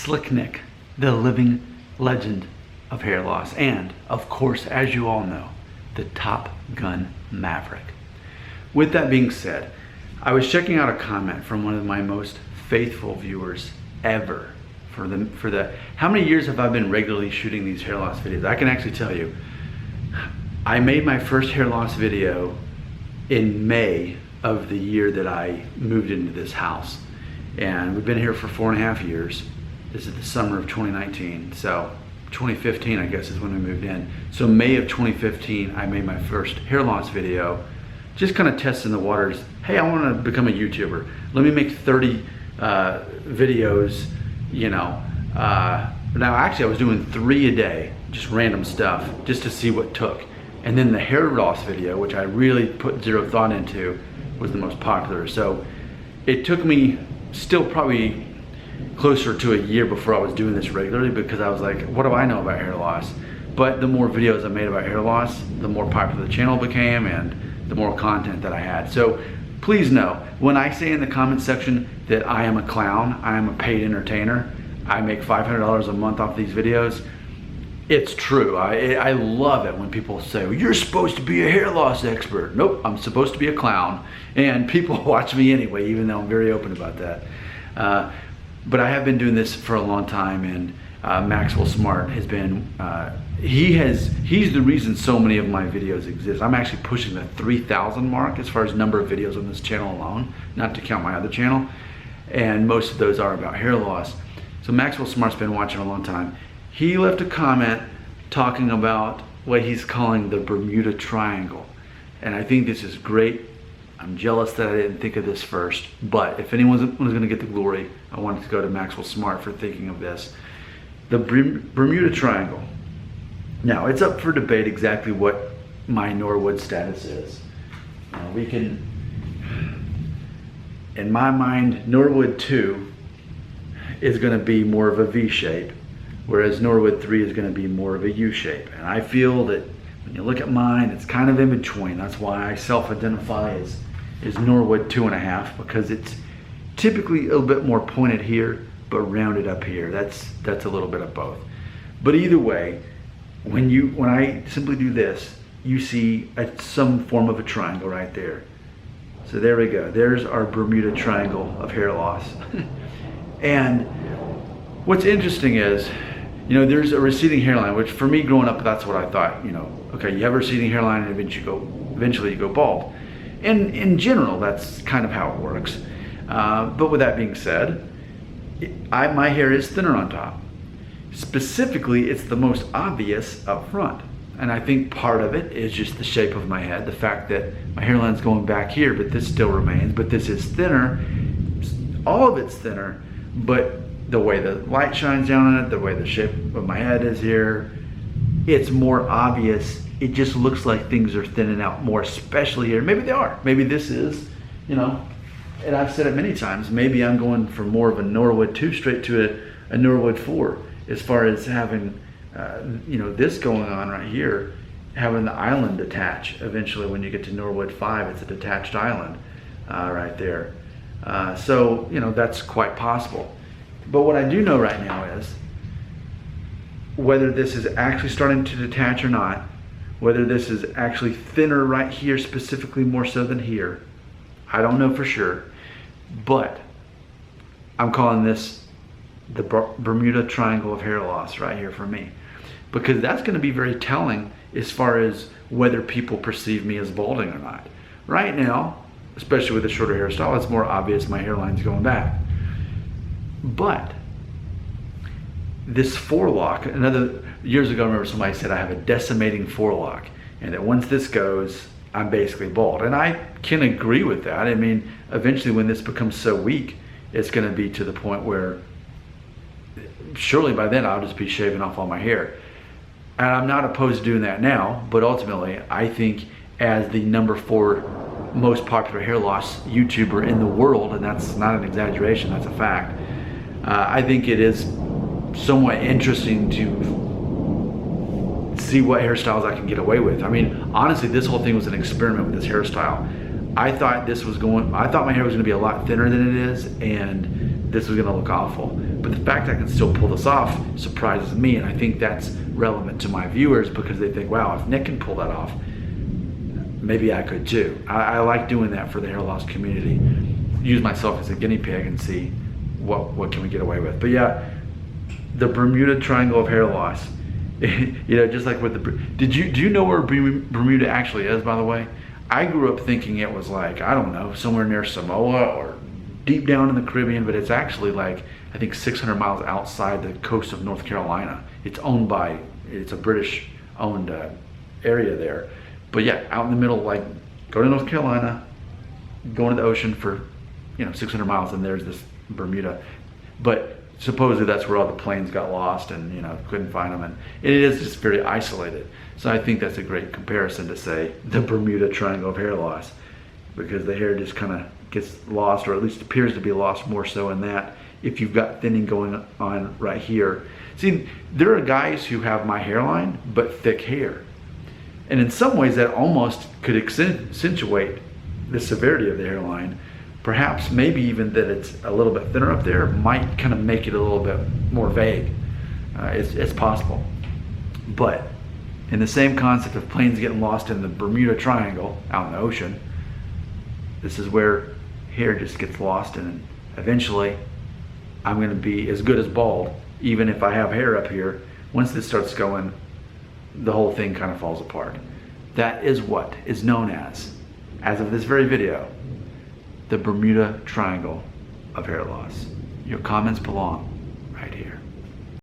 Slick Nick, the living legend of hair loss, and of course, as you all know, the Top Gun Maverick. With that being said, I was checking out a comment from one of my most faithful viewers ever. How many years have I been regularly shooting these hair loss videos? I can actually tell you, I made my first hair loss video in May of the year that I moved into this house. And we've been here for 4.5 years. This is the summer of 2019. So 2015, I guess, is when we moved in. So May of 2015, I made my first hair loss video, just kind of testing the waters. Hey, I want to become a YouTuber. Let me make 30 videos, you know. Now actually I was doing 3 a day, just random stuff, just to see what took. And then the hair loss video, which I really put zero thought into, was the most popular. So it took me still probably closer to a year before I was doing this regularly, because I was like, what do I know about hair loss? But the more videos I made about hair loss, the more popular the channel became and the more content that I had. So please know, when I say in the comment section that I am a clown, I am a paid entertainer, I make $500 a month off these videos, it's true. I love it when people say, well, you're supposed to be a hair loss expert. Nope, I'm supposed to be a clown. And people watch me anyway, even though I'm very open about that. But I have been doing this for a long time, and Maxwell Smart has been, he's the reason so many of my videos exist. I'm actually pushing the 3,000 mark as far as number of videos on this channel alone, not to count my other channel. And most of those are about hair loss. So Maxwell Smart's been watching a long time. He left a comment talking about what he's calling the Bermuda Triangle. And I think this is great. I'm jealous that I didn't think of this first, but if anyone's gonna get the glory, I wanted to go to Maxwell Smart for thinking of this. The Bermuda Triangle. Now, it's up for debate exactly what my Norwood status is. We can, in my mind, Norwood 2 is gonna be more of a V shape, whereas Norwood 3 is gonna be more of a U shape. And I feel that when you look at mine, it's kind of in between. That's why I self-identify as Norwood 2.5, because it's typically a little bit more pointed here, but rounded up here. That's a little bit of both. But either way, when I simply do this, you see some form of a triangle right there. So there we go. There's our Bermuda Triangle of hair loss. And what's interesting is, you know, there's a receding hairline, which for me growing up, that's what I thought, you know, okay, you have a receding hairline and eventually you go bald. And in general, that's kind of how it works. But with that being said, my hair is thinner on top. Specifically, it's the most obvious up front. And I think part of it is just the shape of my head, the fact that my hairline's going back here, but this still remains, but this is thinner. All of it's thinner, but the way the light shines down on it, the way the shape of my head is here, it's more obvious. It just looks like things are thinning out more, especially here. Maybe they are. Maybe this is, you know, and I've said it many times, maybe I'm going from more of a Norwood 2 straight to a Norwood 4, as far as having, you know, this going on right here, having the island attach. Eventually when you get to Norwood 5, it's a detached island right there. So, you know, that's quite possible. But what I do know right now is, whether this is actually starting to detach or not, whether this is actually thinner right here specifically more so than here, I don't know for sure, but I'm calling this the Bermuda Triangle of hair loss right here for me, because that's going to be very telling as far as whether people perceive me as balding or not. Right now, especially with a shorter hairstyle, it's more obvious my hairline's going back. But this forelock, years ago I remember somebody said I have a decimating forelock, and that once this goes, I'm basically bald. And I can agree with that. I mean, eventually when this becomes so weak, it's gonna be to the point where surely by then I'll just be shaving off all my hair. And I'm not opposed to doing that now, but ultimately I think as the number 4 most popular hair loss YouTuber in the world, and that's not an exaggeration, that's a fact, I think it is somewhat interesting to see what hairstyles I can get away with. I mean, honestly, this whole thing was an experiment with this hairstyle. I thought my hair was gonna be a lot thinner than it is, and this was gonna look awful. But the fact I can still pull this off surprises me, and I think that's relevant to my viewers because they think, wow, if Nick can pull that off, maybe I could too. I like doing that for the hair loss community. Use myself as a guinea pig and see what can we get away with. But yeah, the Bermuda Triangle of hair loss. Just like with the, do you know where Bermuda actually is, by the way? I grew up thinking it was like, I don't know, somewhere near Samoa or deep down in the Caribbean, but it's actually like, I think 600 miles outside the coast of North Carolina. It's a British owned area there. But yeah, out in the middle, like go to North Carolina, go into the ocean for 600 miles, and there's this Bermuda. But supposedly that's where all the planes got lost and couldn't find them, and it is just very isolated. So I think that's a great comparison to say the Bermuda Triangle of hair loss, because the hair just kind of gets lost, or at least appears to be lost more so in that if you've got thinning going on right here. See, there are guys who have my hairline but thick hair, and in some ways that almost could accentuate the severity of the hairline. Perhaps maybe even that it's a little bit thinner up there might kind of make it a little bit more vague. It's possible. But in the same concept of planes getting lost in the Bermuda Triangle out in the ocean, this is where hair just gets lost, and eventually I'm going to be as good as bald, even if I have hair up here. Once this starts going, the whole thing kind of falls apart. That is what is known as of this very video, the Bermuda Triangle of hair loss. Your comments belong